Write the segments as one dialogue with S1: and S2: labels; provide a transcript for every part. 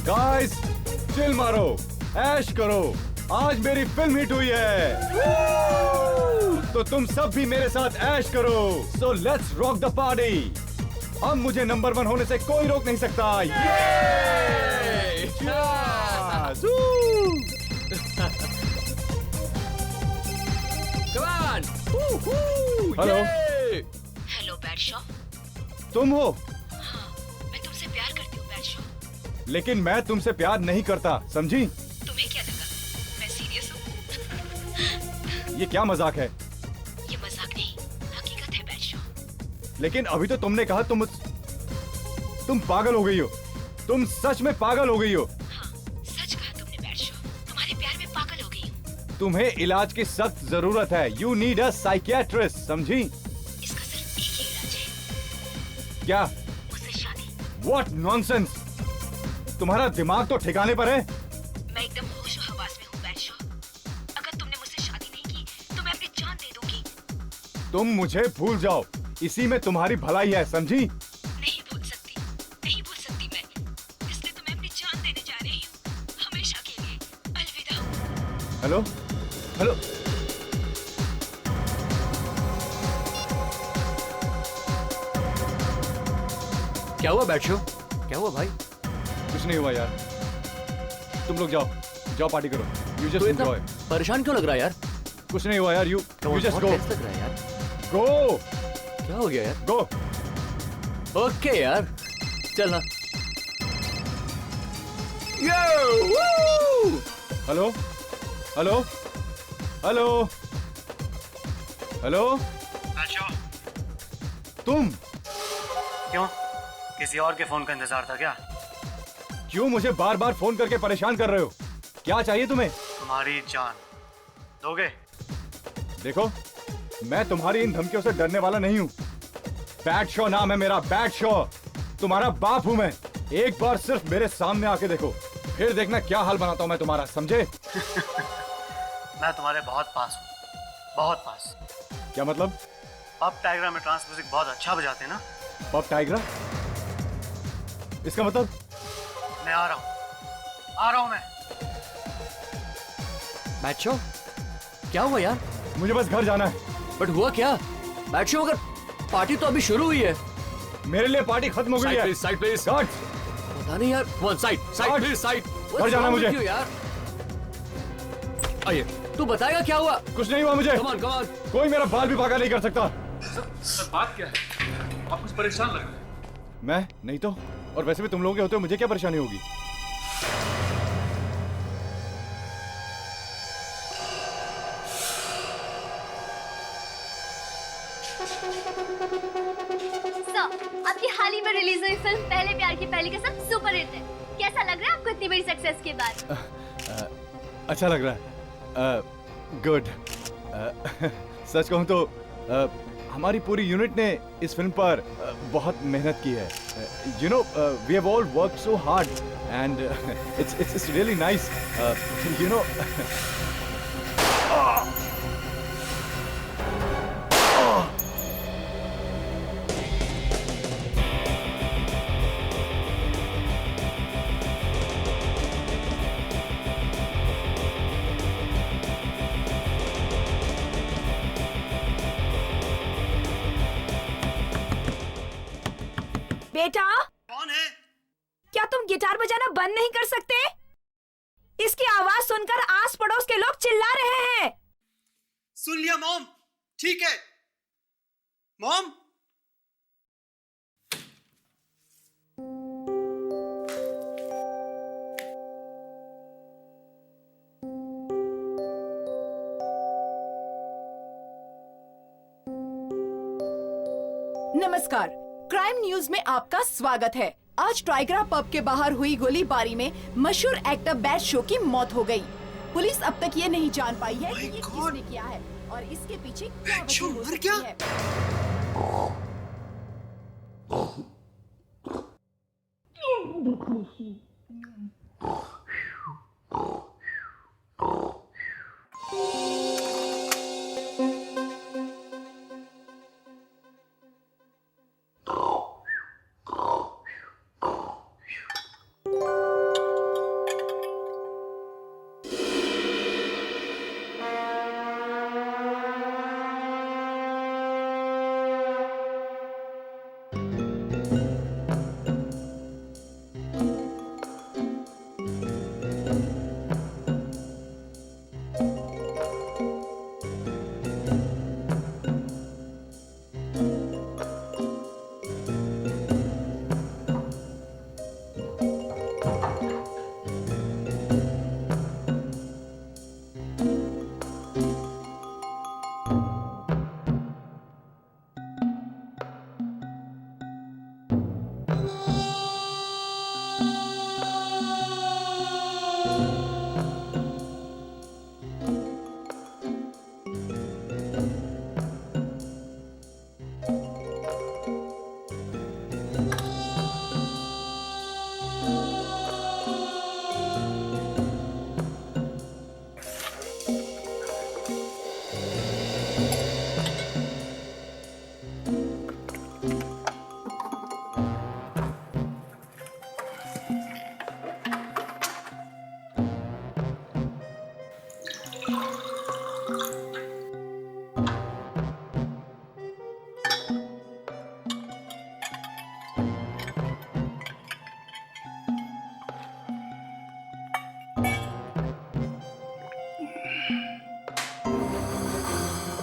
S1: Guys chill मारो, ऐश करो, आज मेरी फिल्म हिट हुई है। तो तुम सब भी मेरे साथ ऐश करो। So let's rock the party. अब मुझे नंबर 1 होने से कोई रोक नहीं सकता। हेलो
S2: हेलो बैडशॉ।
S1: तुम हो?
S2: हाँ, मैं तुमसे प्यार करती हूँ बैडशॉ।
S1: लेकिन मैं तुमसे प्यार नहीं करता, समझी?
S2: तुम्हें क्या लगा मैं सीरियस हूँ?
S1: ये क्या मजाक है?
S2: ये मजाक नहीं, हकीकत है बैडशॉ।
S1: लेकिन अभी तो तुमने कहा तुम पागल हो गई हो। तुम सच में पागल हो गई हो।
S2: हाँ, सच कहा तुमने बैडशॉ। तुम्हारे प्यार में पागल हो गई हूँ।
S1: तुम्हें इलाज की सख्त जरूरत है। यू नीड अ साइकियाट्रिस्ट, समझी?
S2: इसका सिर्फ एक ही इलाज है।
S1: क्या?
S2: मुझसे शादी।
S1: What nonsense! तुम्हारा दिमाग तो ठिकाने पर है?
S2: मैं एकदम होश और हवास में हूँ बैडशॉ। अगर तुमने मुझसे शादी नहीं की तो मैं अपनी जान दे दूंगी।
S1: तुम मुझे भूल जाओ, इसी में तुम्हारी भलाई है, समझी?
S2: नहीं भूल सकती, नहीं भूल सकती मैं। इसलिए तो मैं अपनी जान देने जा रही हूँ, हमेशा के लिए। अलविदा।
S1: Hello hello.
S3: क्या हुआ बैडशॉ? क्या हुआ भाई?
S1: कुछ नहीं हुआ यार। तुम लोग जाओ, जाओ पार्टी करो। यू
S3: तो
S1: जस्ट
S3: इतना
S1: एंजॉय।
S3: परेशान क्यों लग रहा है यार?
S1: कुछ नहीं हुआ यार। यू जस्ट
S3: बहुत
S1: गो
S3: tense लग रहा है यार।
S1: गो
S3: क्या हो गया यार?
S1: गो।
S3: ओके यार, चलना।
S1: Hello hello hello hello.
S4: बैडशॉ,
S1: तुम
S4: क्यों? किसी और के फोन का इंतजार था क्या?
S1: क्यों मुझे बार बार फोन करके परेशान कर रहे हो? क्या चाहिए तुम्हें?
S4: तुम्हारी जान दोगे?
S1: देखो, मैं तुम्हारी इन धमकियों से डरने वाला नहीं हूँ। बैडशॉ नाम है मेरा, बैडशॉ। तुम्हारा बाप हूँ मैं। एक बार सिर्फ मेरे सामने आके देखो, फिर देखना क्या हाल बनाता हूँ मैं तुम्हारा, समझे?
S4: मैं तुम्हारे बहुत पास हूँ, बहुत पास।
S1: क्या मतलब?
S4: पब टाइगरा में ट्रांस म्यूजिक बहुत अच्छा बजाते ना।
S1: पब टाइगरा? इसका मतलब?
S4: मैं आ रहा हूँ मैं।
S3: बैडशॉ, क्या हुआ यार?
S1: मुझे बस घर जाना है।
S3: बट हुआ क्या? बैडशॉ, अगर पार्टी तो अभी शुरू हुई है।
S1: मेरे लिए पार्टी खत्म हो गई है।
S3: Side please.
S1: Guards,
S3: पता नहीं यार। One side
S1: Guards,
S3: please, side.
S1: घर जाना मुझे।
S3: क्यों यार? आइए, तू बताएगा क्या हुआ?
S1: कुछ नहीं हुआ मुझे।
S3: Come on, come on.
S1: कोई मेरा बाल भी बाका नहीं कर सकता।
S5: सर बात क्या है? आप कुछ परेशान लग रहे हैं।
S1: मैं नहीं तो, और वैसे भी तुम लोगों के होते हो मुझे क्या परेशानी होगी?
S6: आपकी हाल ही में रिलीज हुई फिल्म पहले प्यार की पहली कसम सुपर हिट है। कैसा लग रहा है आपको इतनी बड़ी सक्सेस के बाद?
S1: अच्छा लग रहा है। गुड। सच कहूं तो हमारी पूरी यूनिट ने इस फिल्म पर बहुत मेहनत की है। You know, we have all worked so hard and it's really nice, you know.
S7: बेटा,
S4: कौन है?
S7: क्या तुम गिटार बजाना बंद नहीं कर सकते? इसकी आवाज सुनकर आस पड़ोस के लोग चिल्ला रहे हैं।
S4: सुन लिया मॉम, ठीक है मॉम।
S8: नमस्कार, क्राइम न्यूज में आपका स्वागत है। आज टाइगरा पब के बाहर हुई गोलीबारी में मशहूर एक्टर बैडशॉ की मौत हो गई। पुलिस अब तक ये नहीं जान पाई है कि ये किसने किया है और इसके पीछे क्या वजह हो सकती है।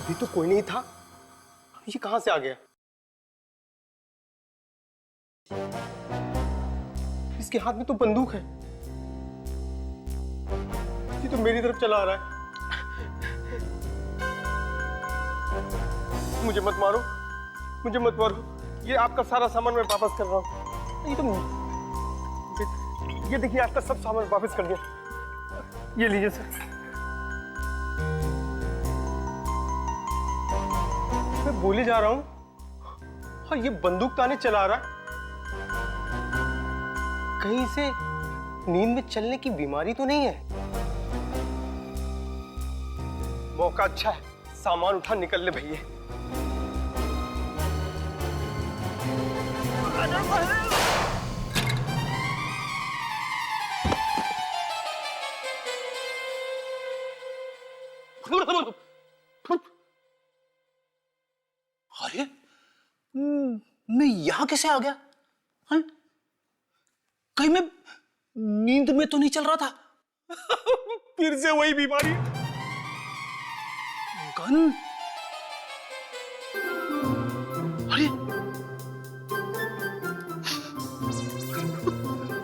S9: अभी तो कोई नहीं था, ये कहां से आ गया? इसके हाथ में तो बंदूक है, ये तो मेरी तरफ चला आ रहा है। मुझे मत मारो, मुझे मत मारो, ये आपका सारा सामान मैं वापस कर रहा हूँ। ये देखिए, आपका सब सामान वापस कर दिया, ये लीजिए सर। मैं बोले जा रहा हूं, और ये बंदूक ताने चला रहा है। कहीं से नींद में चलने की बीमारी तो नहीं है? मौका अच्छा है, सामान उठा निकल ले भैया।
S10: अरे मैं यहां कैसे आ गया? हाँ? कहीं मैं नींद में तो नहीं चल रहा था?
S9: फिर से वही बीमारी।
S10: गन? अरे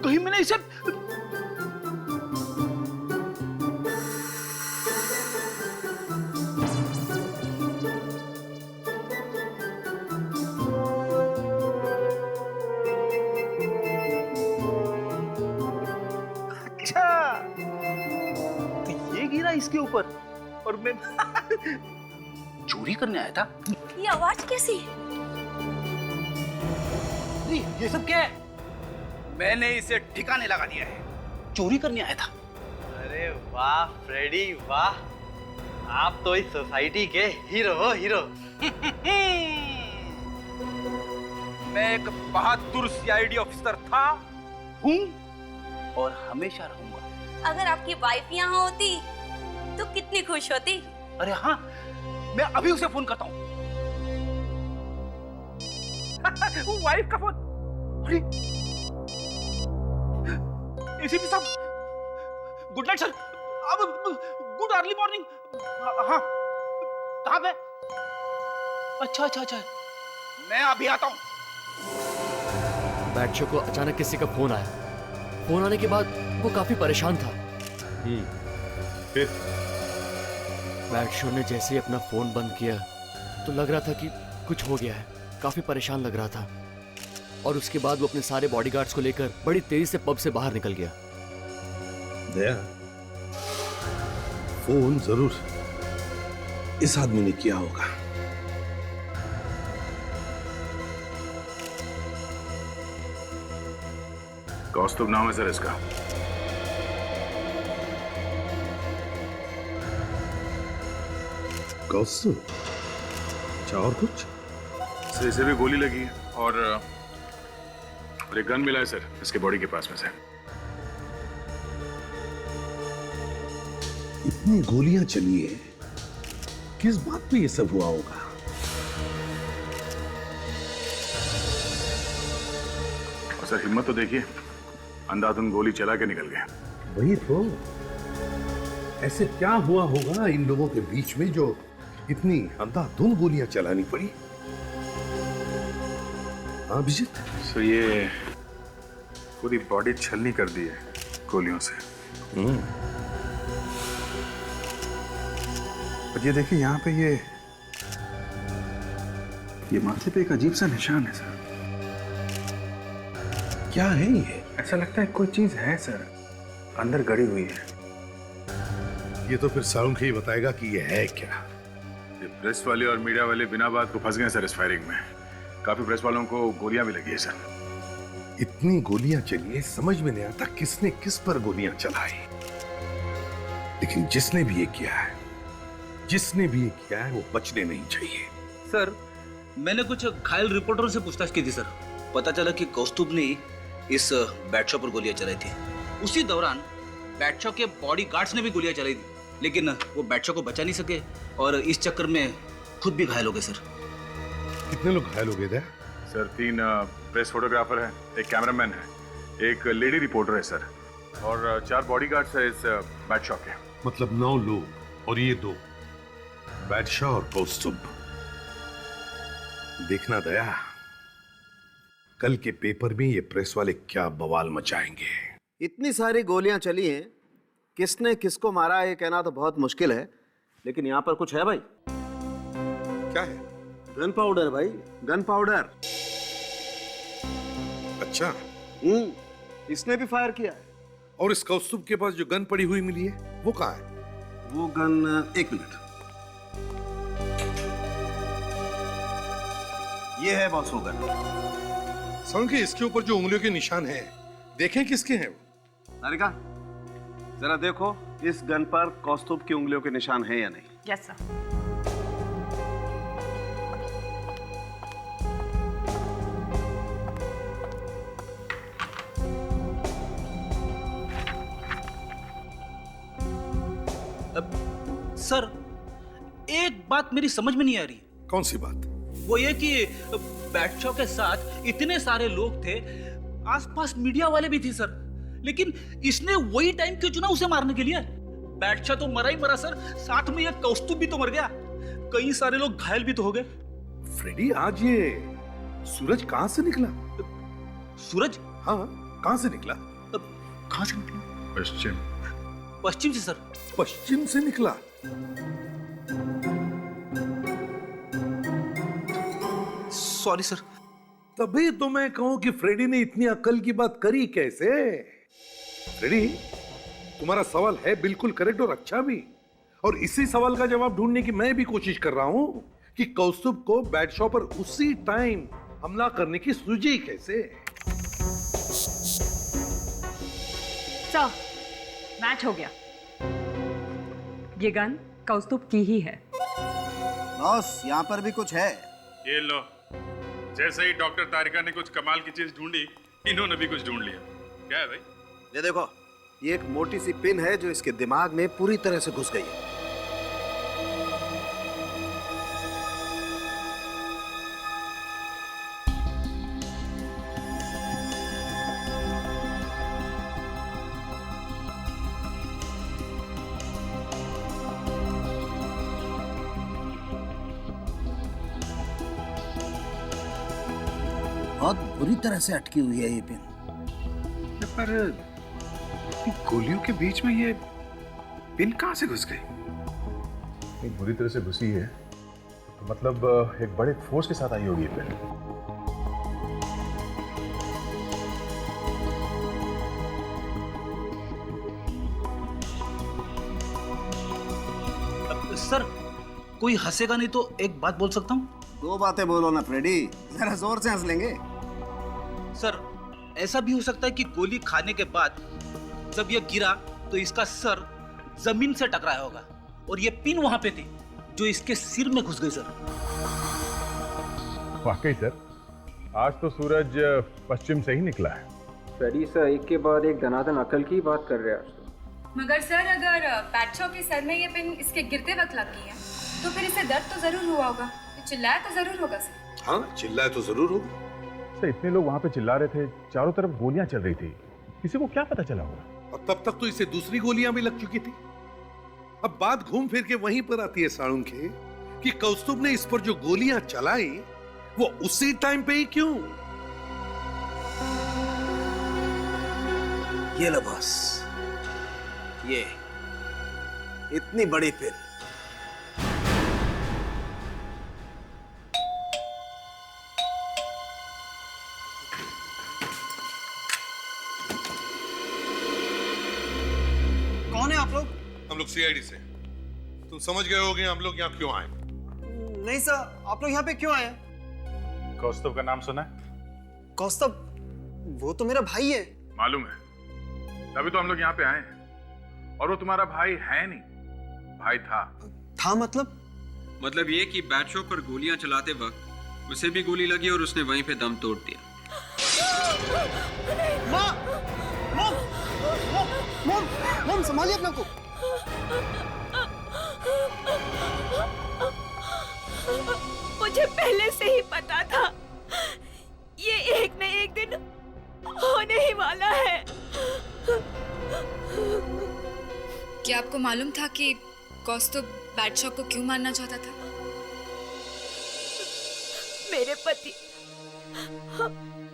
S10: कहीं मैंने इसे इसके ऊपर, और मैं चोरी करने आया था।
S7: ये आवाज कैसी?
S10: ये सब क्या है? मैंने इसे ठिकाने लगा दिया है, चोरी करने आया था।
S11: अरे वाह फ्रेडी वाह, आप तो इस सोसाइटी के हीरो हो, हीरो।
S10: मैं एक बहादुर सीआईडी ऑफिसर था, हूँ और हमेशा रहूंगा।
S2: अगर आपकी वाइफ यहाँ होती तो कितनी खुश होती।
S10: अरे हाँ, मैं अभी उसे फोन करता हूँ। वाइफ का फोन। अरे एसीपी साहब, गुड नाइट सर। अब गुड अर्ली मॉर्निंग। हाँ, कहाँ पे? अच्छा, मैं अभी आता हूँ।
S3: बैट शो को अचानक किसी का फोन आया। फोन आने के बाद वो काफी परेशान था।
S1: फिर
S3: बैट शो ने जैसे ही अपना फोन बंद किया तो लग रहा था कि कुछ हो गया है, काफी परेशान लग रहा था। और उसके बाद वो अपने सारे बॉडीगार्ड्स को लेकर बड़ी तेजी से पब से बाहर निकल गया।
S12: दया, फोन जरूर इस आदमी ने किया होगा।
S13: कौस्तुभ नाम है सर इसका।
S12: कौस्तुभ? अच्छा, और कुछ?
S13: सर इसे भी गोली लगी है और एक गन मिला है सर इसके बॉडी के पास में से।
S12: इतनी गोलियां चली है, किस बात पे ये सब हुआ होगा?
S13: और सर हिम्मत तो देखिए, अंधाधुंध गोली चला के निकल गए।
S12: वही तो, ऐसे क्या हुआ होगा इन लोगों के बीच में जो इतनी अंधाधुंध गोलियां चलानी पड़ी? हाँ अभिजीत?
S13: सर ये पूरी बॉडी छलनी कर दी है गोलियों से। और ये देखिए यहाँ पे ये माथे पे एक अजीब सा निशान है सर।
S12: क्या है ये?
S13: ऐसा लगता है कोई चीज है सर, अंदर गड़ी हुई है।
S12: ये तो फिर साळुंखे ही बताएगा कि ये है क्या।
S13: ये प्रेस वाले और मीडिया वाले बिना बात को फंस गए सर इस फायरिंग में। काफी प्रेस वालों को गोलियां भी लगी है सर।
S12: इतनी गोलियां चली है, समझ में नहीं आता किसने किस पर गोलियां चलाई। लेकिन जिसने भी ये किया है, वो बचने नहीं चाहिए।
S10: सर, मैंने कुछ घायल रिपोर्टरों से पूछताछ की थी सर। पता चला कि कौस्तुभ ने इस बैटशॉ पर गोलियां चलाई थी। उसी दौरान बैटशॉ के बॉडीगार्ड्स ने भी गोलियां चलाई थी, लेकिन वो बैटशॉ को बचा नहीं सके और इस चक्कर में खुद भी घायल हो गए सर।
S12: कितने लोग घायल हो गए थे?
S13: सर 3 प्रेस फोटोग्राफर हैं, एक कैमरामैन है, एक लेडी रिपोर्टर है सर, और 4 बॉडीगार्ड्स है इस बैटशॉ के।
S12: मतलब 9 लोग और ये 2, बैटशॉ और कौस्तुभ। देखना दया, कल के पेपर में ये प्रेस वाले क्या बवाल मचाएंगे।
S14: इतनी सारी गोलियां चली हैं, किसने किसको मारा ये कहना तो बहुत मुश्किल है, लेकिन यहाँ पर कुछ है भाई।
S12: क्या है?
S14: गन पाउडर भाई, गन पाउडर।
S12: अच्छा।
S14: इसने भी फायर किया है।
S12: और इस कौस्तुभ के पास जो गन पड़ी हुई मिली है वो कहाँ है?
S14: वो गन, एक मिनट, ये है बॉस वो गन।
S12: साळुंखे, इसके ऊपर जो उंगलियों के निशान हैं, देखें किसके हैं वो?
S14: तारिका, जरा देखो इस गन पर कौस्तुभ की उंगलियों के निशान हैं या नहीं।
S7: Yes sir.
S10: सर, एक बात मेरी समझ में नहीं आ रही।
S12: कौन सी बात?
S10: वो ये कि बैटशॉ के साथ इतने सारे लोग थे, आसपास मीडिया वाले भी थे सर, लेकिन इसने वही टाइम क्यों चुना उसे मारने के लिए? बैटशॉ तो मरा ही मरा सर, साथ में ये कौस्तुभ भी तो मर गया, कई सारे लोग घायल भी तो हो गए।
S12: फ्रेडी, आज ये सूरज कहां से निकला?
S10: सूरज?
S12: हाँ, कहां से निकला?
S10: कहां से निकला?
S13: पश्चिम
S10: से सर।
S12: पश्चिम से निकला?
S10: Sorry sir.
S12: तभी तो मैं कहूं कि फ्रेडी ने इतनी अक्ल की बात करी कैसे? फ्रेडी, तुम्हारा सवाल है बिल्कुल करेक्ट और अच्छा भी, और इसी सवाल का जवाब ढूंढने की मैं भी कोशिश कर रहा हूं कि कौस्तुभ को बैटशॉ पर उसी टाइम हमला करने की सूझी कैसे?
S7: सर, मैच हो गया। ये गन कौस्तुभ की ही है।
S14: बॉस, यहाँ पर भी कुछ है।
S13: ये लो, जैसे ही डॉक्टर तारिका ने कुछ कमाल की चीज ढूंढी, इन्होंने भी कुछ ढूंढ लिया। क्या है भाई?
S14: ये देखो, ये एक मोटी सी पिन है जो इसके दिमाग में पूरी तरह से घुस गई है। बहुत बुरी तरह से अटकी हुई है ये पिन।
S13: पर गोलियों के बीच में ये पिन कहां से घुस गई? एक बुरी तरह से घुसी है, मतलब एक बड़े फोर्स के साथ आई होगी ये पिन।
S10: सर, कोई हंसेगा नहीं तो एक बात बोल सकता हूँ?
S14: 2 बातें बोलो ना फ्रेडी, जरा जोर से हंस लेंगे।
S10: सर, ऐसा भी हो सकता है कि गोली खाने के बाद जब ये गिरा तो इसका सर जमीन से टकराया होगा और ये पिन वहां पे थी जो इसके सिर में घुस गई सर।
S13: वाकई सर, आज तो सूरज पश्चिम से ही निकला है।
S9: फ्रेडी सर एक के बाद एक दनादन अकल की बात कर रहे हैं।
S15: मगर सर, अगर बैटशॉ के सर में ये पिन इसके गिरते वक्त लगी है तो फिर इसे दर्द तो जरूर हुआ होगा, चिल्लाया तो जरूर होगा सर।
S12: हाँ, चिल्लाया तो जरूर होगा।
S13: सर, इतने लोग वहां पे चिल्ला रहे थे, चारों तरफ गोलियां चल रही थी, किसी को क्या पता चला होगा?
S12: और तब तक तो इसे दूसरी गोलियां भी लग चुकी थी। अब बात घूम फिर के वहीं पर आती है साळुंखे कि कौस्तुभ ने इस पर जो गोलियां चलाई वो उसी टाइम पे ही क्यों?
S14: ये लो बॉस, ये इतनी बड़ी पिन।
S12: हम लोग सीआईडी से। तुम समझ गए होगे हम लोग यहाँ क्यों आए।
S16: नहीं सर, आप लोग यहाँ पे क्यों आए हैं?
S13: कौस्तुभ का नाम सुना है?
S16: कौस्तुभ, वो तो मेरा भाई है।
S13: मालूम है, तभी तो हम लोग यहाँ पे आए हैं। और वो तुम्हारा भाई है नहीं, भाई था।
S16: था मतलब?
S17: मतलब ये कि बैट शो पर गोलियां चलाते वक्त उसे भी गोली लगी और उसने वहीं पे दम तोड़ दिया।
S16: माँ! मॉम! मॉम! मॉम, संभालिए अपने को।
S7: मुझे पहले से ही पता था ये एक न एक दिन होने ही वाला है।
S15: क्या आपको मालूम था कि कौस्तुभ बैट शॉप को क्यों मारना चाहता था?
S7: मेरे पति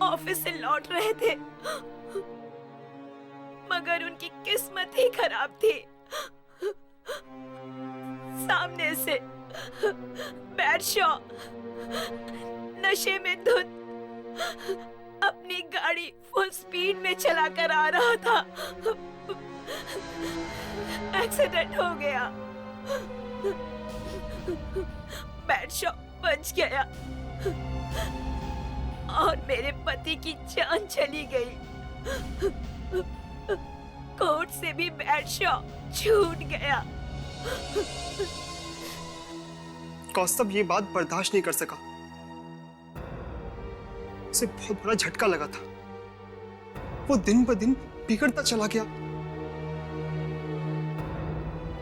S7: ऑफिस से लौट रहे थे, मगर उनकी किस्मत ही खराब थी। सामने से बैट शॉ नशे में धुत अपनी गाड़ी फुल स्पीड में चलाकर आ रहा था। एक्सीडेंट हो गया। बैट शॉ बच गया और मेरे पति की जान चली गई। कोर्ट से भी बैट शॉ छूट गया।
S16: कौस्तुभ ये बात बर्दाश्त नहीं कर सका। उसे बहुत बड़ा झटका लगा था। वो दिन ब दिन बिगड़ता चला गया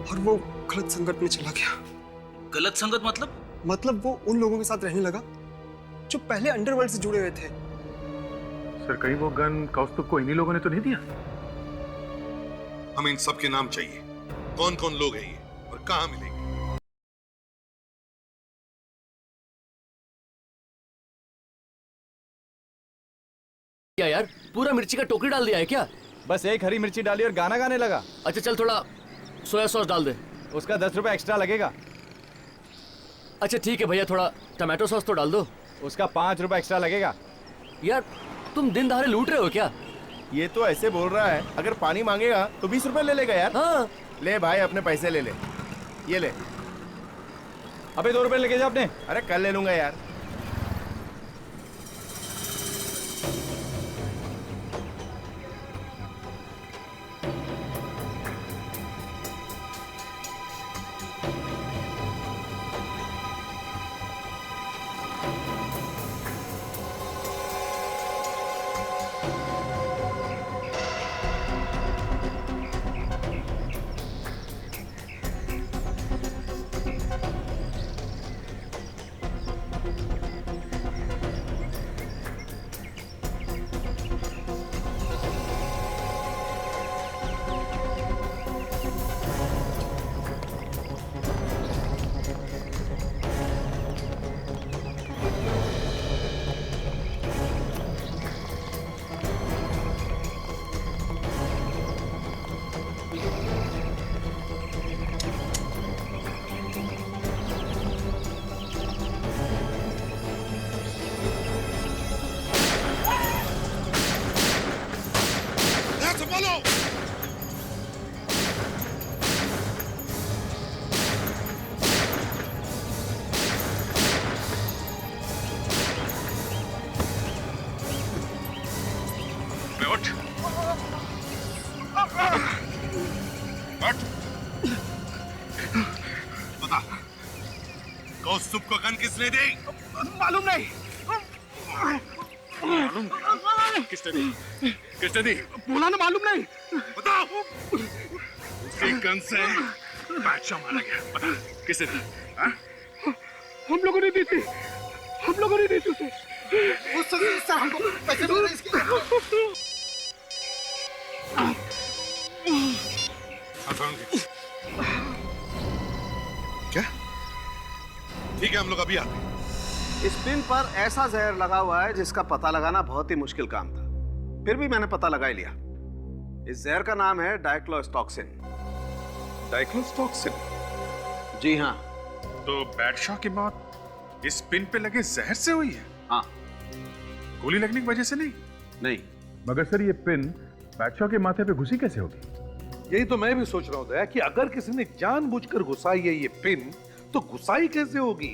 S16: और वो गलत संगत में चला गया।
S10: गलत संगत मतलब?
S16: मतलब वो उन लोगों के साथ रहने लगा जो पहले अंडरवर्ल्ड से जुड़े हुए थे।
S13: सर, कहीं वो गन कौस्तुभ को इन्हीं लोगों ने तो नहीं दिया?
S12: हमें इन सब के नाम चाहिए। कौन कौन लोग हैं ये और कहाँ मिलेंगे?
S3: क्या यार, पूरा मिर्ची का टोकरी डाल दिया है क्या?
S1: बस एक हरी मिर्ची डाली और गाना गाने लगा।
S3: अच्छा चल, थोड़ा सोया सॉस डाल दे।
S1: उसका 10 रुपए एक्स्ट्रा लगेगा।
S3: अच्छा ठीक है भैया, थोड़ा टमाटो सॉस तो डाल दो।
S1: उसका 5 रुपए एक्स्ट्रा लगेगा।
S3: यार तुम दिन दहाड़े लूट रहे हो क्या?
S18: ये तो ऐसे बोल रहा है, अगर पानी मांगेगा तो 20 रुपए ले लेगा यार।
S3: हाँ।
S18: ले भाई, अपने पैसे ले ले। ये ले।
S1: अबे 2 रुपए लेके जा अपने।
S18: अरे कल ले लूंगा यार।
S12: कौस्तुभ को गन किसने दी?
S16: मालूम नहीं।
S13: मालूम किसने दी? किसने दी?
S16: बोला ना, मालूम नहीं।
S12: बताओ।
S13: उसी गन से बादशाह मारा गया। बता किसने दी?
S16: हम लोगों ने दी थी। हम लोगों ने दी थी उसे। वो सर हमको पैसे दे रहे इसके।
S12: क्या? ठीक है, हम लोग अभी आते हैं।
S14: इस पिन पर ऐसा जहर लगा हुआ है जिसका पता लगाना बहुत ही मुश्किल काम था, फिर भी मैंने पता लगा ही लिया। इस जहर का नाम है डाइक्लोस्टॉक्सिन।
S13: डाइक्लोस्टॉक्सिन?
S14: जी हाँ।
S13: तो बादशाह की मौत इस पिन पे लगे जहर से हुई है?
S14: हाँ।
S13: गोली लगने की वजह से नहीं?
S14: नहीं।
S13: मगर सर, ये पिन बादशाह के माथे पे घुसी कैसे होगी?
S12: यही तो मैं भी सोच रहा हूँ दया कि अगर किसी ने जानबूझकर घुसाई है ये पिन, तो घुसाई कैसे होगी?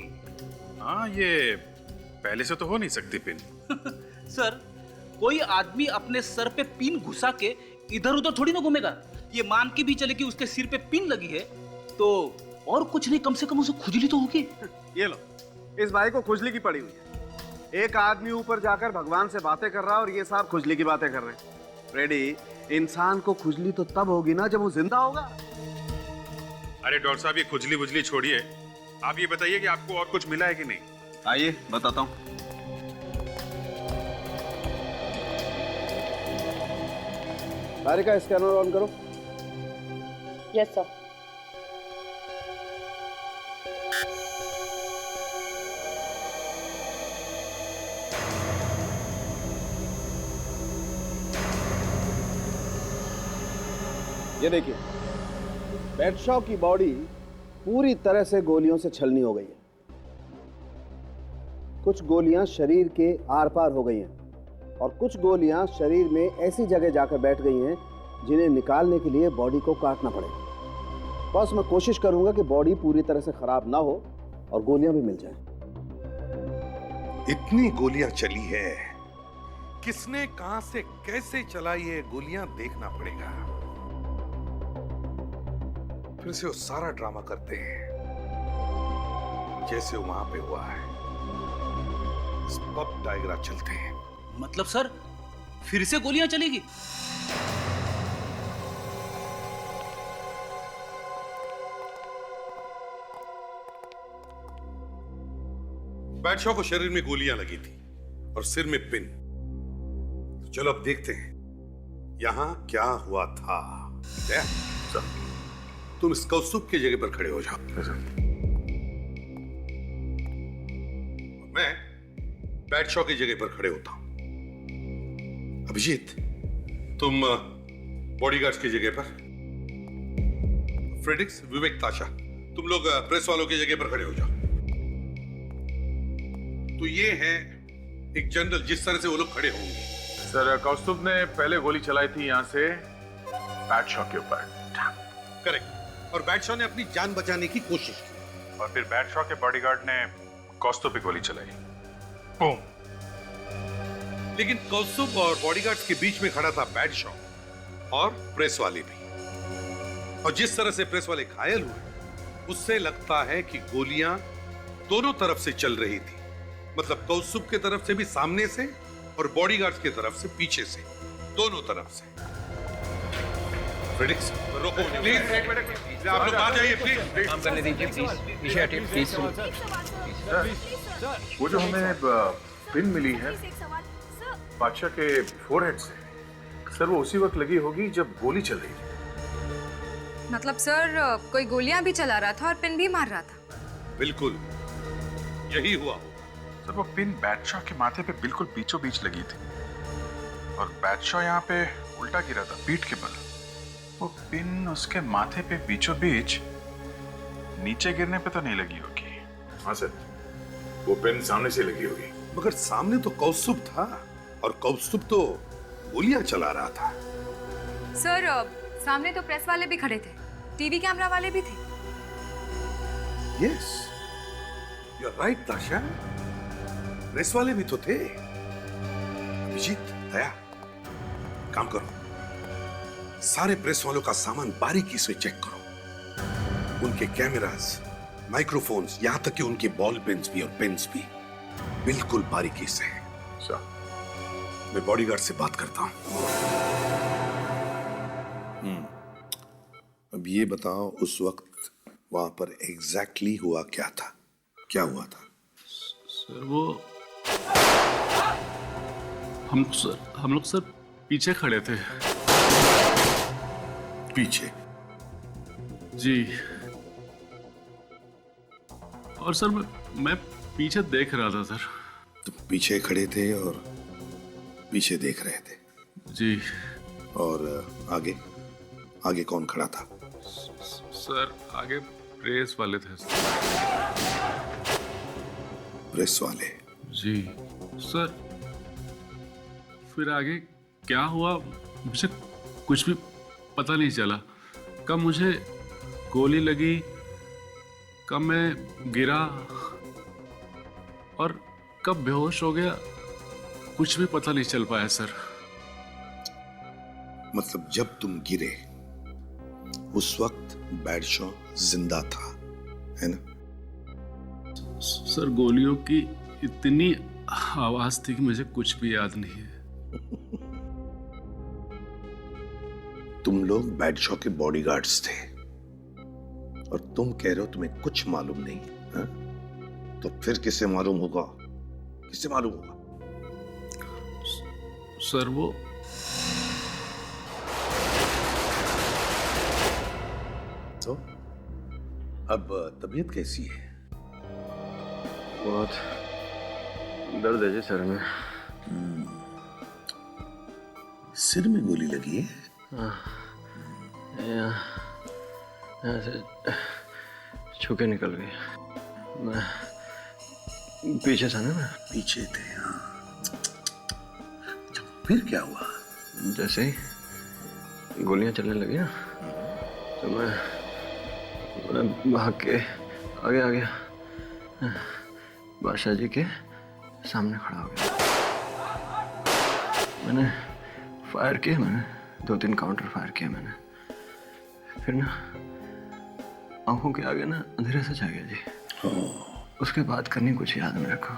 S13: हाँ, ये पहले से तो हो नहीं सकती पिन।
S10: सर, कोई आदमी अपने सर पे पिन घुसा के इधर उधर थोड़ी ना घूमेगा। ये मान के भी चले कि उसके सिर पे पिन लगी है तो और कुछ नहीं, कम से कम उसे खुजली तो होगी।
S14: ये लो, इस भाई को खुजली की पड़ी हुई है। एक आदमी ऊपर जाकर भगवान से बातें कर रहा है और ये साहब खुजली की बातें कर रहे हैं। फ्रेडी, इंसान को खुजली तो तब होगी ना जब वो जिंदा होगा।
S13: अरे डॉक्टर साहब, ये खुजली बुजली छोड़िए, आप ये बताइए कि आपको और कुछ मिला है कि नहीं?
S14: आइए बताता हूँ। गाड़ी का स्कैनर ऑन करो।
S19: Yes sir.
S14: ये देखिए, बैडशॉ की बॉडी पूरी तरह से गोलियों से छलनी हो गई है। कुछ गोलियां शरीर के आर पार हो गई हैं और कुछ गोलियां शरीर में ऐसी जगह जाकर बैठ गई हैं जिन्हें निकालने के लिए बॉडी को काटना पड़ेगा। बस मैं कोशिश करूंगा कि बॉडी पूरी तरह से खराब ना हो और गोलियां भी मिल जाएं।
S12: इतनी गोलियां चली है, किसने कहां से कैसे चलाई है गोलियां देखना पड़ेगा। फिर से वो सारा ड्रामा करते हैं जैसे वहां पे हुआ है। इस पब टाइगरा चलते हैं।
S10: मतलब सर, फिर से गोलियां चलेगी?
S12: बैडशॉ को शरीर में गोलियां लगी थी और सिर में पिन। तो चलो अब देखते हैं यहां क्या हुआ था। तुम इस कौस्तुभ की जगह पर खड़े हो जाओ। मैं बैडशॉ की जगह पर खड़े होता हूं। अभिजीत, तुम बॉडीगार्ड्स की जगह पर। फ्रेडिक्स, विवेक, ताशा, तुम लोग प्रेस वालों की जगह पर खड़े हो जाओ। तो ये है एक जनरल, जिस तरह से वो लोग खड़े होंगे।
S13: सर, कौस्तुभ ने पहले गोली चलाई थी यहाँ से बैडशॉ के ऊपर।
S12: करेक्ट। और बैडशॉ ने अपनी जान बचाने की कोशिश की
S13: और फिर बैडशॉ के बॉडीगार्ड ने कौस्तुभ पे गोली चलाई। बूम।
S12: लेकिन कौस्तुभ और बॉडीगार्ड्स के बीच में खड़ा था बैडशॉ और प्रेस वाले भी। और जिस तरह से प्रेस वाले घायल हुए, उससे लगता है कि गोलियां दोनों तरफ से चल रही थी। मतलब कौस्तुभ की तरफ से भी सामने से और बॉडीगार्ड्स की तरफ से पीछे से, दोनों तरफ से। फ्रेडिक्स, रोको प्लीज। आप लोग आ जाइए प्लीज।
S17: काम करने दीजिए प्लीज। पीछे हटिए प्लीज।
S13: वो जो हमें पिन मिली है बादशाह के फोरहेड से, सर वो उसी वक्त लगी होगी जब गोली चल रही थी।
S15: मतलब सर, कोई गोलियां भी चला रहा था और पिन भी मार रहा था।
S12: बिल्कुल यही हुआ।
S13: सर वो पिन बैडशॉ के माथे पे बिल्कुल बीचों बीच लगी थी और बैडशॉ यहाँ पे उल्टा गिरा था पीठ के बल। वो पिन उसके माथे पे बीचों बीच नीचे गिरने पे तो नहीं लगी होगी। हाँ सर, वो पिन सामने से लगी होगी।
S12: मगर सामने तो कौस्तुभ था और कौस्तुभ तो गोलियां चला रहा था।
S15: सर, सामने तो प्रेस वाले भी खड़े थे, टीवी कैमरा वाले भी थे।
S12: यस, यू आर राइट ताशा, प्रेस वाले भी तो थे। अभिजीत, दया, काम करो, सारे प्रेस वालों का सामान बारीकी से चेक करो। उनके कैमरास, माइक्रोफोन्स, यहां तक कि उनके बॉल पेन्स भी और पेन्स भी बिल्कुल बारीकी से हैं। मैं बॉडीगार्ड से बात करता हूं। अब ये बताओ, उस वक्त वहां पर एग्जैक्टली हुआ क्या था? क्या हुआ था?
S5: सर वो हम लोग सर पीछे खड़े थे।
S12: पीछे?
S5: जी। और सर मैं पीछे देख रहा था सर।
S12: तुम पीछे खड़े थे और पीछे देख रहे थे?
S5: जी।
S12: और आगे? आगे कौन खड़ा था?
S5: सर आगे प्रेस वाले थे सर।
S12: प्रेस वाले?
S5: जी सर। फिर आगे क्या हुआ मुझे कुछ भी पता नहीं चला। कब मुझे गोली लगी, कब मैं गिरा और कब बेहोश हो गया, कुछ भी पता नहीं चल पाया सर।
S12: मतलब जब तुम गिरे उस वक्त बैडशॉ जिंदा था, है ना?
S5: सर गोलियों की इतनी आवाज थी कि मुझे कुछ भी याद नहीं है।
S12: तुम लोग बैडशॉ के बॉडीगार्ड्स थे और तुम कह रहे हो तुम्हें कुछ मालूम नहीं, हा? तो फिर किसे मालूम होगा? किसे मालूम होगा?
S5: सर वो
S12: तो अब तबीयत कैसी है?
S3: बहुत दर्द है जी सर में।
S12: सिर में गोली लगी है?
S3: यहाँ से छूके निकल गई। मैं पीछे था ना, मैं
S12: पीछे थे। हाँ। फिर क्या हुआ?
S3: जैसे ही गोलियां चलने लगी ना, तो मैं भाग के आगे आ गया, बादशाह जी के सामने खड़ा हो गया। मैंने फायर किया, मैंने 2-3 काउंटर फायर किया मैंने। फिर ना आंखों के आगे ना अंधेरे से छा गया जी। उसके बाद करनी कुछ याद मेरे को।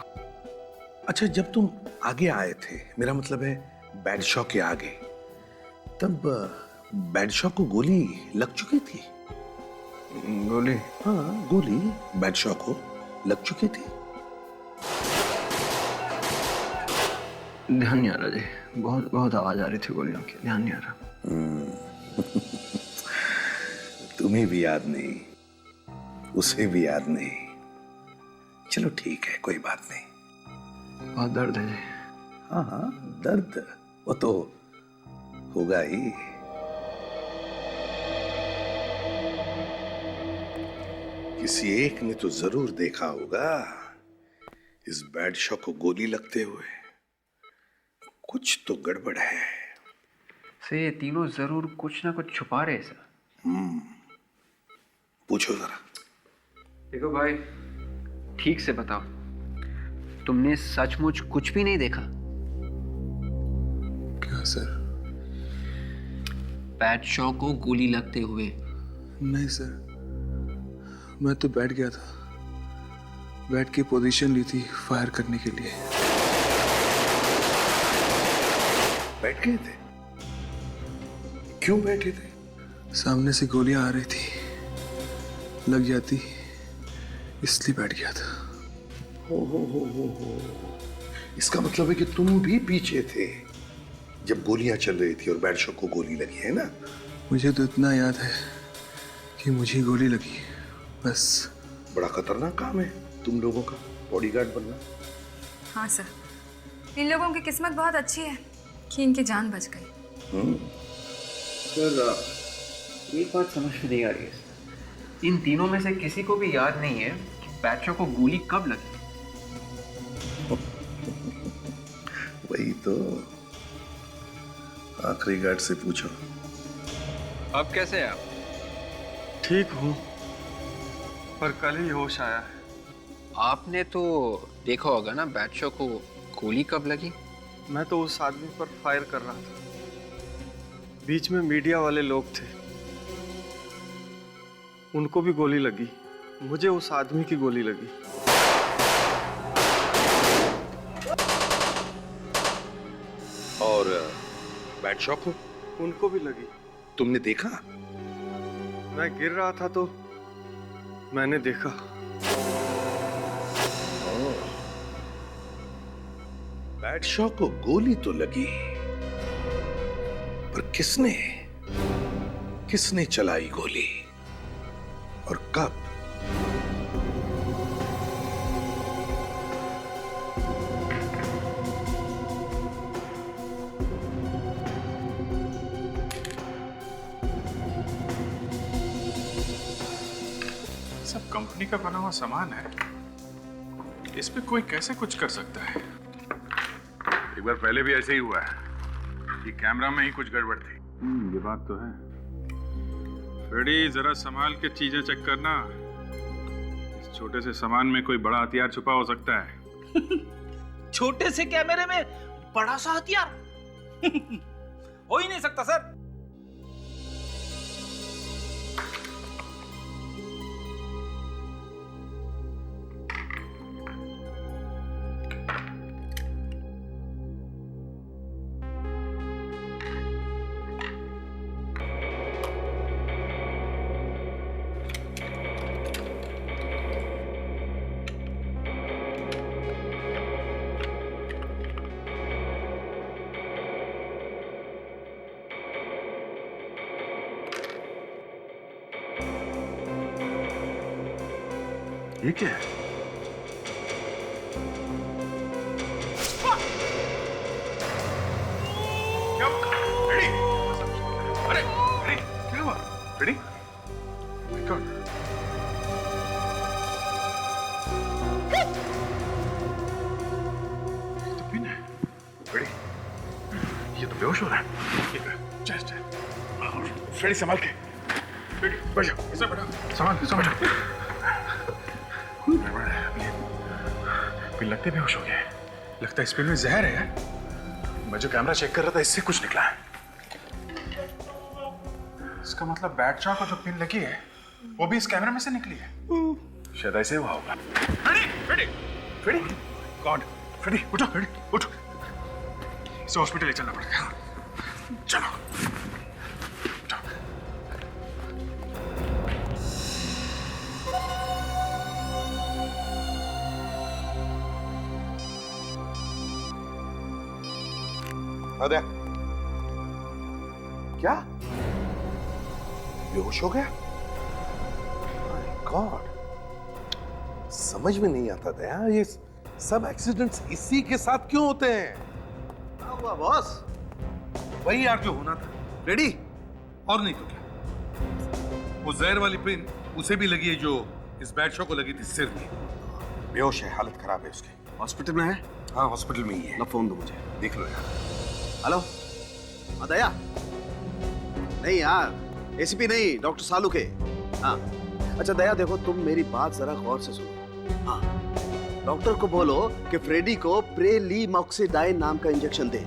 S12: अच्छा, जब तुम आगे आए थे, मेरा मतलब है बैडशॉ के आगे, तब बैडशॉ को गोली लग चुकी थी?
S3: गोली?
S12: हाँ, गोली बैडशॉ को लग चुकी थी।
S3: ध्यान नहीं आ रहा जी, बहुत बहुत आवाज आ रही थी गोलियों की, ध्यान नहीं आ रहा।
S12: तुम्हें भी याद नहीं, उसे भी याद नहीं। चलो ठीक है, कोई बात नहीं।
S3: बहुत दर्द है जी।
S12: हाँ हाँ, दर्द वो तो होगा ही। किसी एक ने तो जरूर देखा होगा इस बैडशॉ को गोली लगते हुए। कुछ तो गड़बड़ है।
S17: सर ये तीनों जरूर कुछ ना कुछ छुपा रहे सर।
S12: पूछो जरा।
S17: देखो भाई, ठीक से बताओ, तुमने सचमुच कुछ भी नहीं देखा?
S13: क्या सर?
S17: बैडशॉ को गोली लगते हुए?
S13: नहीं सर, मैं तो बैठ गया था, बैठ के पोजीशन ली थी फायर करने के लिए।
S12: बैठ गए थे? क्यों बैठे थे?
S13: सामने से गोलियां आ रही थी, लग जाती इसलिए बैठ गया था।
S12: हो। इसका मतलब है कि तुम भी पीछे थे जब गोलियां चल रही थी और बैडशॉ को गोली लगी, है ना?
S13: मुझे तो इतना याद है कि मुझे गोली लगी, बस।
S12: बड़ा खतरनाक काम है तुम लोगों का, बॉडीगार्ड बनना।
S15: हाँ सर, इन लोगों की किस्मत बहुत अच्छी है कि इनकी जान बच गई।
S17: सर एक बात समझ में नहीं आ रही है सर। इन तीनों में से किसी को भी याद नहीं है कि बैडशॉ को गोली कब लगी।
S12: वही तो, आखिरी गार्ड से पूछो।
S17: अब कैसे है आप?
S13: ठीक हूँ, पर कल ही होश आया है।
S17: आपने तो देखा होगा ना बैडशॉ को गोली कब लगी?
S13: मैं तो उस आदमी पर फायर कर रहा था, बीच में मीडिया वाले लोग थे, उनको भी गोली लगी, मुझे उस आदमी की गोली लगी।
S12: और बैडशॉ को?
S13: उनको भी लगी।
S12: तुमने देखा?
S13: मैं गिर रहा था तो मैंने देखा।
S12: बैडशॉ को गोली तो लगी, पर किसने चलाई गोली और कब?
S5: सब कंपनी का बना हुआ सामान है, इस पे कोई कैसे कुछ कर सकता है?
S13: एक बार पहले भी ऐसे ही हुआ है, ये कैमरा में ही कुछ गड़बड़ थी।
S5: ये बात तो है।
S13: फ्रेडी, जरा संभाल के चीजें चेक करना। इस छोटे से सामान में कोई बड़ा हथियार छुपा हो सकता है।
S10: छोटे से कैमरे में बड़ा सा हथियार हो ही नहीं सकता सर।
S13: ये क्या है? क्या हुआ? फ्रेडी! अरे, फ्रेडी, क्या हुआ? फ्रेडी? Oh my God! ये तो पिन है। फ्रेडी, ये तो बेहोश हो रहा है। चल। फ्रेडी संभाल के। फ्रेडी, बैठ जाओ। ऐसा बैठो। संभाल के। पिन लगते बेहोश हो गया। लगता है इस पिन में जहर है यार। मैं जो कैमरा चेक कर रहा था इससे कुछ निकला है। इसका मतलब बैटशॉ को जो पिन लगी है वो भी इस कैमरा में से निकली है। शायद ऐसे हुआ होगा। फ्रेडी, गॉड, फ्रेडी, उठो, इसे हॉस्पिटल ले चलना पड़ेगा। चलो।
S12: अरे क्या बेहोश हो गया? माय गॉड, समझ में नहीं आता दया, ये सब एक्सीडेंट्स इसी के साथ क्यों होते हैं?
S14: क्या हुआ बॉस?
S12: वही यार जो होना था। रेडी? और नहीं तो क्या? वो जहर वाली पिन उसे भी लगी है जो इस बैटशॉ को लगी थी सिर में। बेहोश है, हालत खराब है उसकी।
S14: हॉस्पिटल में है?
S12: हाँ, हॉस्पिटल में ही है।
S14: लो फोन दो मुझे,
S12: देख लो यार।
S14: हेलो, दया? नहीं यार, एसीपी नहीं, डॉक्टर सालू के। हाँ, अच्छा दया देखो, तुम मेरी बात जरा गौर से सुनो। हाँ, डॉक्टर को बोलो कि फ्रेडी को प्रेलीमॉक्सिडाइन नाम का इंजेक्शन दे।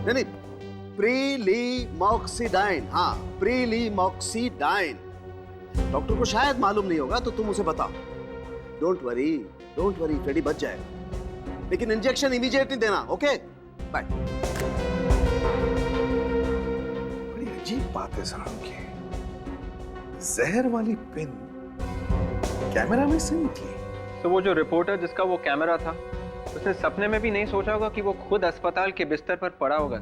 S14: नहीं, प्रेलीमॉक्सिडाइन। हाँ, प्रेलीमॉक्सिडाइन। डॉक्टर को शायद मालूम नहीं होगा तो तुम उसे बताओ। डोंट वरी, फ्रेडी बच जाएगा, लेकिन इंजेक्शन इमीडिएटली देना। Okay, bye.
S12: बड़ी अजीब बात है सलाम की, जहर वाली पिन कैमरा में से निकली।
S17: तो वो जो रिपोर्टर जिसका वो कैमरा था, उसने सपने में भी नहीं सोचा होगा कि वो खुद अस्पताल के बिस्तर पर पड़ा होगा।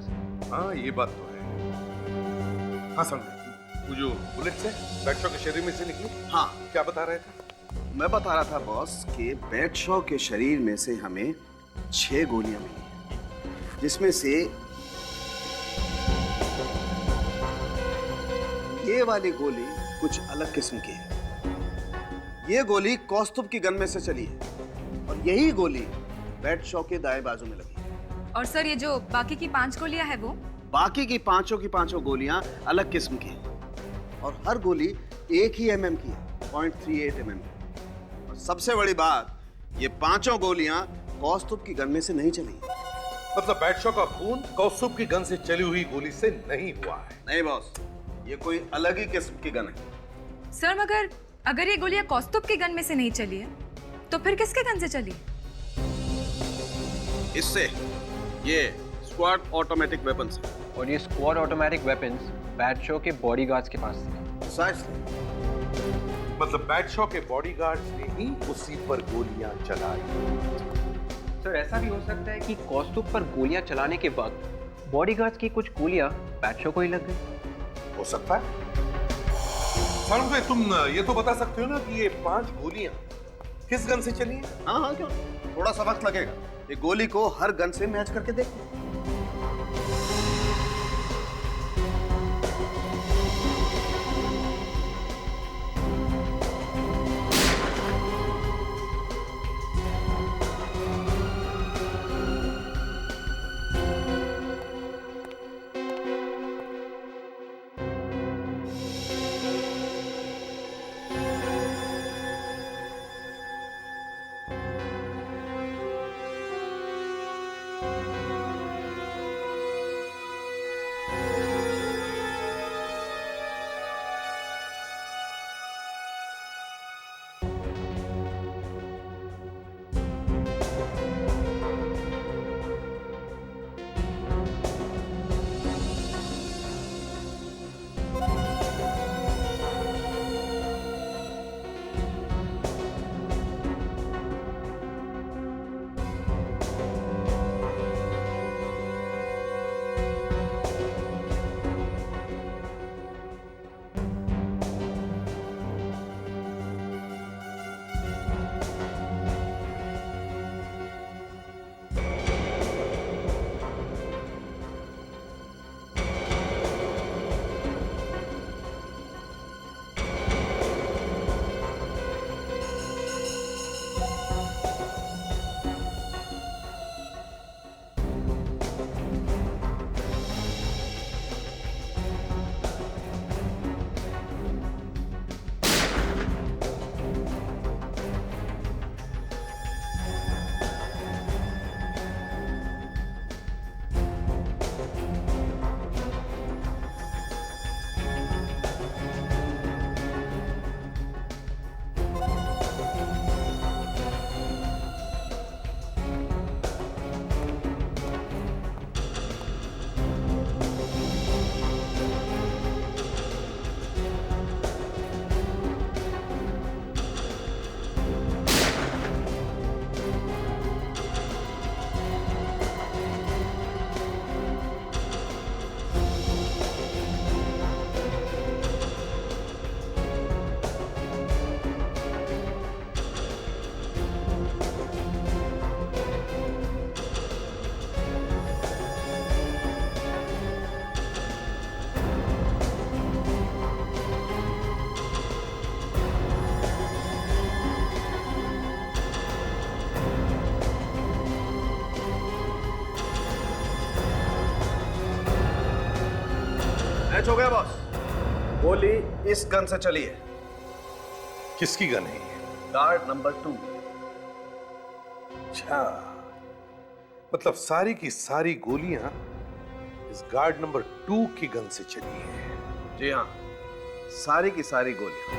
S12: हाँ, ये बात तो है। हाँ समझ, वो जो बुलेट से बैटशॉ के शरीर में से निकली।
S14: हाँ,
S12: क्या बता रहे थे?
S14: मैं बता रहा था बॉस कि बैटशॉ के शरीर में से हमें 6 गोलियां मिली, जिसमें से ये वाली गोली कुछ अलग किस्म की है। ये गोली कौस्तुभ की गन में से चली है और यही गोली बैटशॉ के दाएं बाजू में लगी है।
S15: और सर, ये जो बाकी की 5 गोलियां है वो?
S14: बाकी की पांचों गोलियां अलग किस्म की हैं और हर गोली एक ही एमएम की है, 0.38 mm। और सबसे बड़ी बात, ये 5 गोलियां कौस्तुभ की गन में से नहीं चली।
S12: मतलब बैटशॉ का खून कौस्तुभ की गन से चली हुई गोली से नहीं हुआ है?
S14: नहीं बॉस, ये कोई अलग ही किस्म की गन है।
S15: सर, मगर अगर ये गोलियां कौस्तुभ की गन में से नहीं चली है तो फिर किसके गन से चली?
S14: इससे ये स्क्वाड ऑटोमेटिक वेपन्स है।
S17: और ये स्क्वाड ऑटोमेटिक वेपन्स बैटशॉ के बॉडीगार्ड्स के पास थे।
S12: मतलब बैटशॉ के बॉडीगार्ड्स ने ही उसी पर गोलियां चलाई।
S17: सर, ऐसा भी हो सकता है कि कौस्तुभ पर गोलियां चलाने के वक्त बॉडीगार्ड्स की कुछ गोलियां बैटशॉ को ही लग गई।
S12: हो सकता है। सर, तुम ये तो बता सकते हो ना कि ये 5 गोलियां किस गन से चली हैं?
S14: हाँ, क्यों? थोड़ा सा वक्त लगेगा। ये गोली को हर गन से मैच करके देखो। मैच हो गया बॉस। गोली इस गन से चली है।
S12: किसकी गन है?
S14: Guard number 2।
S12: अच्छा, मतलब सारी की सारी गोलियां इस गार्ड नंबर 2 की गन से चली है।
S14: जी हाँ, सारी की सारी गोलियां।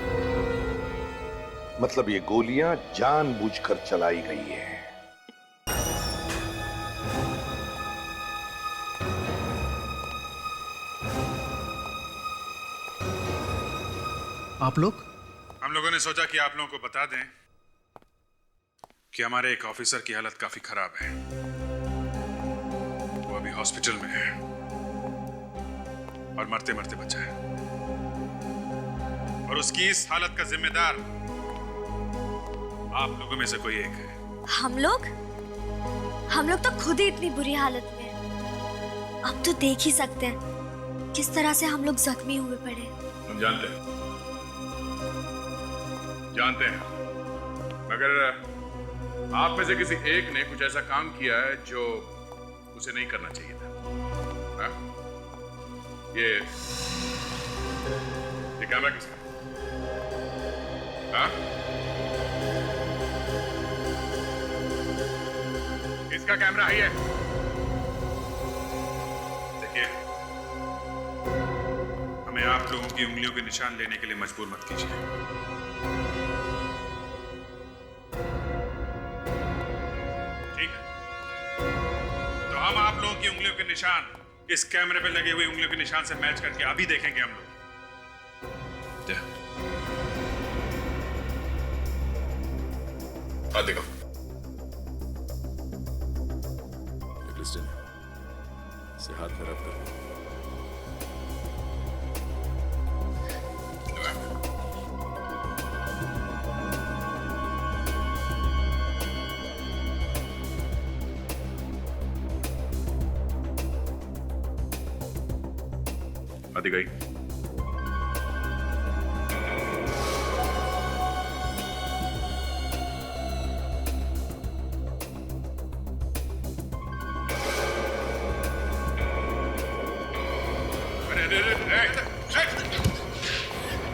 S12: मतलब ये गोलियां जानबूझकर चलाई गई है।
S13: आप लोग?
S20: हम लोगों ने सोचा कि आप लोगों को बता दें कि हमारे एक ऑफिसर की हालत काफी खराब है। वो अभी हॉस्पिटल में है और मरते मरते बचा है, और उसकी इस हालत का जिम्मेदार आप लोगों में से कोई एक है।
S6: हम लोग तो खुद ही इतनी बुरी हालत में हैं। अब तो देख ही सकते हैं किस तरह से हम लोग जख्मी हुए पड़े।
S20: हम जानते हैं, मगर आप में से किसी एक ने कुछ ऐसा काम किया है जो उसे नहीं करना चाहिए था। हा? ये कैमरा किसका है? हा? इसका कैमरा है ये। देखिए, हमें आप लोगों की उंगलियों के निशान लेने के लिए मजबूर मत कीजिए। ठीक है, तो हम आप लोगों की उंगलियों के निशान इस कैमरे पे लगे हुए उंगलियों के निशान से मैच करके अभी देखेंगे हम लोग। देखो,
S13: क्रिस्टिन से हाथ में रख कर।
S20: आदि गई।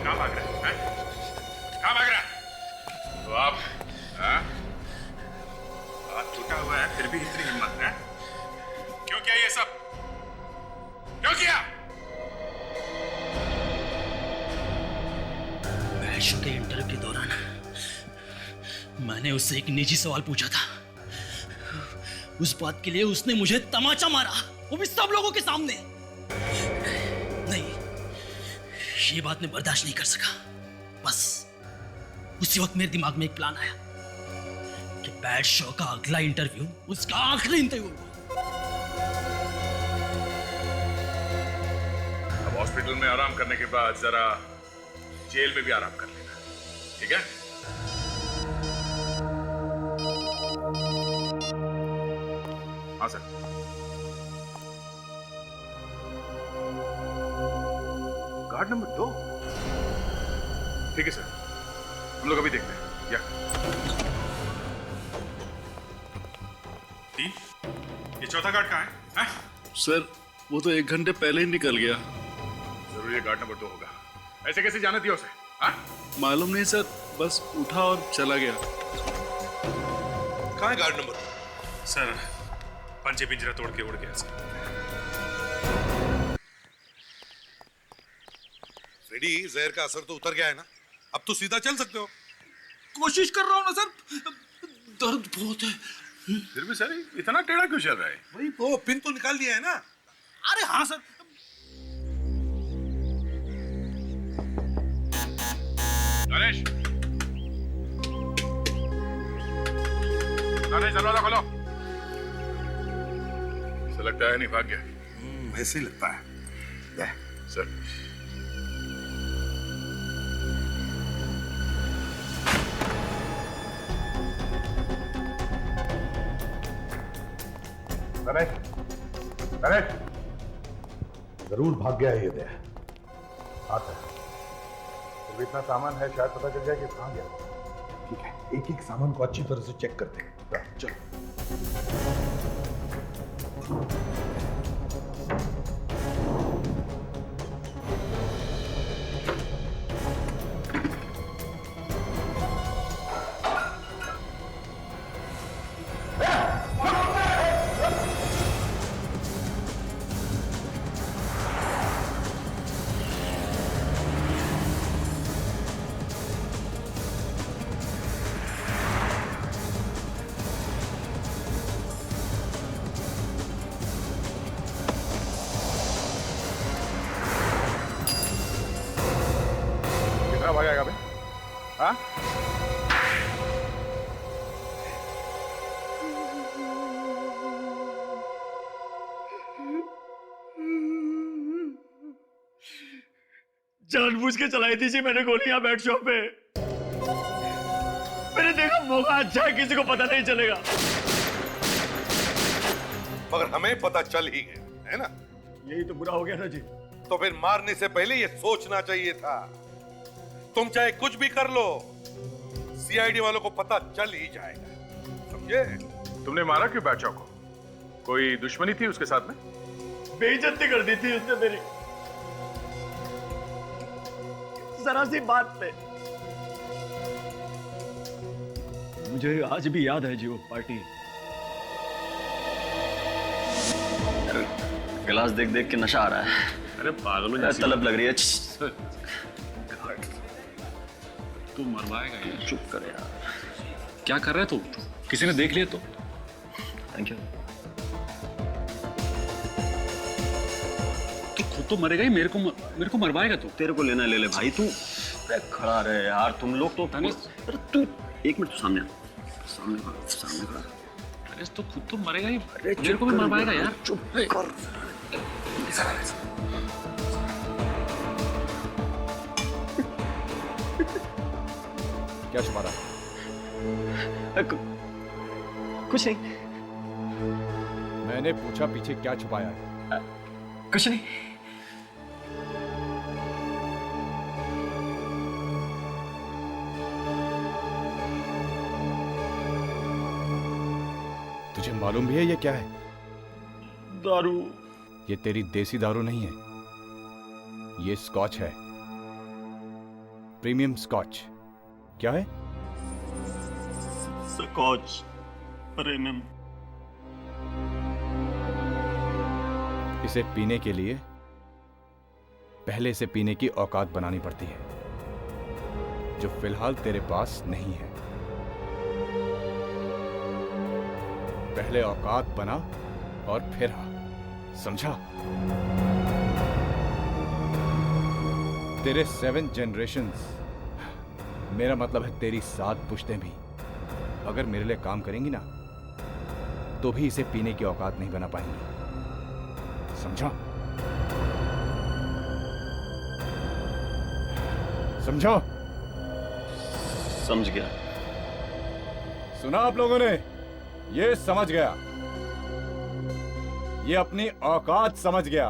S20: कहाँ भाग रहा है? कहाँ भाग रहा है? तो आप हाथ टूटा हुआ है फिर भी इतनी हिम्मत है? क्यों किया ये सब? क्यों किया?
S21: बैशो के इंटरव्यू के दौरान मैंने उससे एक निजी सवाल पूछा था। उस बात के लिए उसने मुझे तमाचा मारा, वो भी सब लोगों के सामने। नहीं, ये बात मैं बर्दाश्त नहीं कर सका। बस उसी वक्त मेरे दिमाग में एक प्लान आया कि बैशो का अगला इंटरव्यू उसका आखिरी इंटरव्यू होगा।
S20: अब हॉस्पिटल में आराम करने के बाद जरा जेल में भी आराम कर लेना, ठीक है? हाँ सर। Guard number 2? ठीक है सर, हम लोग अभी देखते हैं। या 3? ये चौथा गार्ड कहाँ है?
S5: सर, वो तो 1 घंटे पहले ही निकल गया।
S20: जरूर ये गार्ड नंबर 2 होगा। ऐसे कैसे जाने दिया उसे? हाँ?
S5: मालूम नहीं सर, बस उठा और चला गया।
S12: कहाँ है गार्ड नंबर 2?
S20: सर, पंजे पिंजरा तोड़ के उड़ गया सर।
S12: फ्रेडी, जहर का असर तो उतर गया है ना? अब तो सीधा चल सकते हो।
S10: कोशिश कर रहा हूँ ना सर, दर्द बहुत है।
S20: फिर भी सर इतना टेढ़ा क्यों चल रहा है?
S12: वही तो, पिन तो निकाल दिया है ना?
S10: अरे हाँ सर।
S20: गणेश, दरवाजा खोलो। ऐसा लगता है नहीं भाग गया।
S12: ऐसे ही लगता है।
S20: सर,
S12: गणेश, जरूर भाग गया है ये दया। आता है। फिर भी इतना सामान है, शायद पता चल जाए कि कहाँ गया। ठीक है, एक एक सामान को अच्छी तरह से चेक करते हैं। चलो।
S20: कितना भागेगा बे? हाँ?
S3: जानबूझ के चलाई थी जी मैंने गोलियां बैट शॉप पे। मैंने देखा मौका अच्छा है, किसी को पता नहीं चलेगा।
S12: मगर हमें पता चल ही गया, है ना?
S3: यही तो बुरा हो गया ना जी।
S12: तो फिर मारने से पहले ये सोचना चाहिए था। तुम चाहे कुछ भी कर लो, सीआईडी वालों को पता चल ही जाएगा, समझे?
S20: तुमने मारा क्यों बैचो को? कोई दुश्मनी थी उसके साथ में?
S3: बेइज्जती कर दी थी उसने मेरी, जरा सी बात पे। मुझे आज भी याद है जी वो पार्टी।
S4: गिलास देख देख के नशा आ रहा है।
S20: अरे पागलों जैसी
S4: तलब लग रही है।
S5: तू मरवाएगा यार।
S4: चुप कर यार।
S5: क्या कर रहा है तू? किसी ने देख लिया तो?
S4: Thank you.
S5: तू खुद तो मरेगा ही, मेरे को मरवाएगा तू।
S4: तेरे को लेना ले ले भाई। तू खड़ा रहे यार, तुम लोग तो। अरे तू एक मिनट सामने आ। सामने खड़ा।
S5: अरे तो खुद तो मरेगा ही, मेरे को भी मरवाएगा यार।
S4: चुप कर।
S1: क्या छुपा
S4: कुछ नहीं।
S1: मैंने पूछा पीछे क्या छुपाया है?
S4: कुछ नहीं।
S1: तुझे मालूम भी है ये क्या है?
S3: दारू।
S1: ये तेरी देसी दारू नहीं है, ये स्कॉच है, प्रीमियम स्कॉच। क्या है?
S3: Scotch premium.
S1: इसे पीने के लिए पहले इसे पीने की औकात बनानी पड़ती है, जो फिलहाल तेरे पास नहीं है। पहले औकात बना और फिर आ, समझा? तेरे 7 जनरेशंस, मेरा मतलब है तेरी 7 पुश्तें भी अगर मेरे लिए काम करेंगी ना, तो भी इसे पीने की औकात नहीं बना पाएंगी, समझा? समझो?
S4: समझ गया।
S1: सुना आप लोगों ने? ये समझ गया, ये अपनी औकात समझ गया।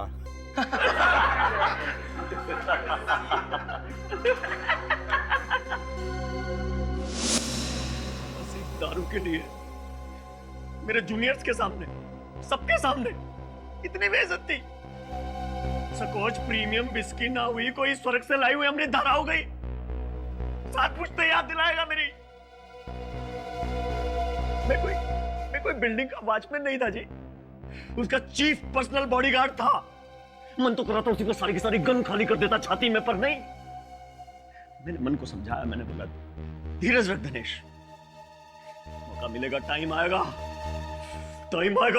S3: दारू के लिए मेरे जूनियर्स के सामने, सबके सामने इतनी बेइज्जती। स्कॉच प्रीमियम बिस्की ना हुई, कोई स्वर्ग से लाई हुई अमृत धारा हो गई। 7 पुश्ते याद दिलाएगा मेरी। मैं कोई बिल्डिंग का वॉचमैन नहीं था जी, उसका चीफ पर्सनल बॉडीगार्ड था। मन तो करा था उसी को सारी की सारी गन खाली कर देता छाती में, पर नहीं। मैंने मन को समझाया, मैंने बोला धीरज रख दिनेश, मौका मिलेगा, टाइम आएगा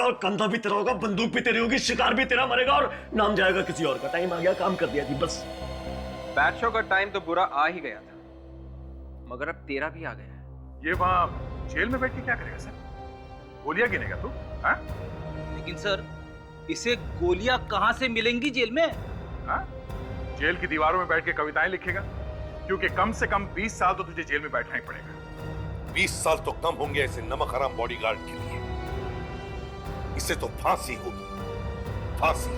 S3: और कंधा भी तेरा होगा, बंदूक भी तेरी होगी, शिकार भी तेरा मरेगा और नाम जाएगा किसी और का। टाइम आ गया, काम कर दिया जी बस।
S17: बैट शो का टाइम तो बुरा आ ही गया था, मगर अब तेरा भी आ गया है।
S20: ये वहां जेल में बैठ के क्या करेगा सर? गोलियां गिनेगा तू? हाँ?
S10: लेकिन सर, इसे गोलियां कहां से मिलेंगी जेल में?
S20: हाँ? जेल की दीवारों में बैठ के कविताएं लिखेगा? क्योंकि कम से कम 20 साल तो तुझे जेल में बैठना ही पड़ेगा।
S12: 20 साल तो कम होंगे ऐसे नमक हराम बॉडीगार्ड के लिए। इसे तो फांसी होगी, फांसी।